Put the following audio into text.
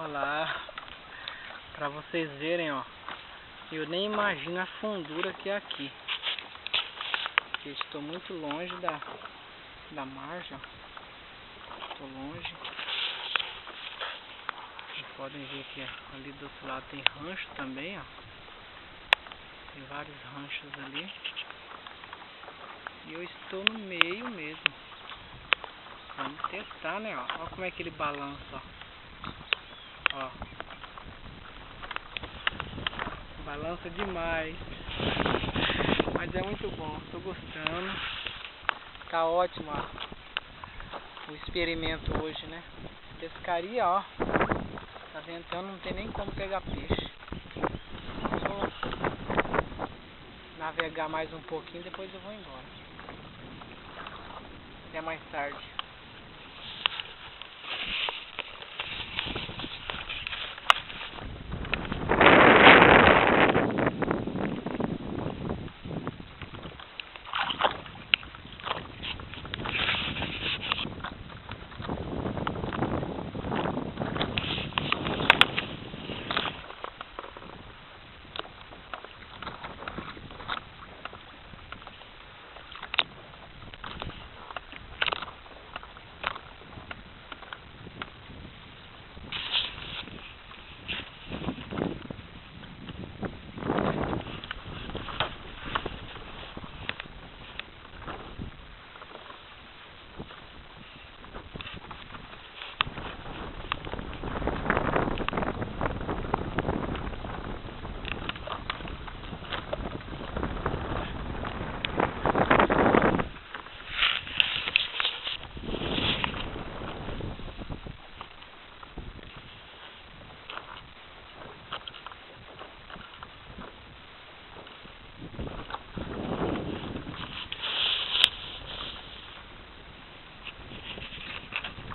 Olha lá, pra vocês verem, ó. Eu nem imagino a fundura que é aqui. Porque estou muito longe da margem, ó. Estou longe. Vocês podem ver que ali do outro lado tem rancho também, ó. Tem vários ranchos ali. E eu estou no meio mesmo. Vamos testar, né, ó. Olha como é que ele balança, ó. Balança demais. Mas é muito bom, tô gostando. Tá ótimo, ó. O experimento hoje, né? Pescaria, ó. Tá ventando, não tem nem como pegar peixe. Vou navegar mais um pouquinho, depois eu vou embora. Até mais tarde.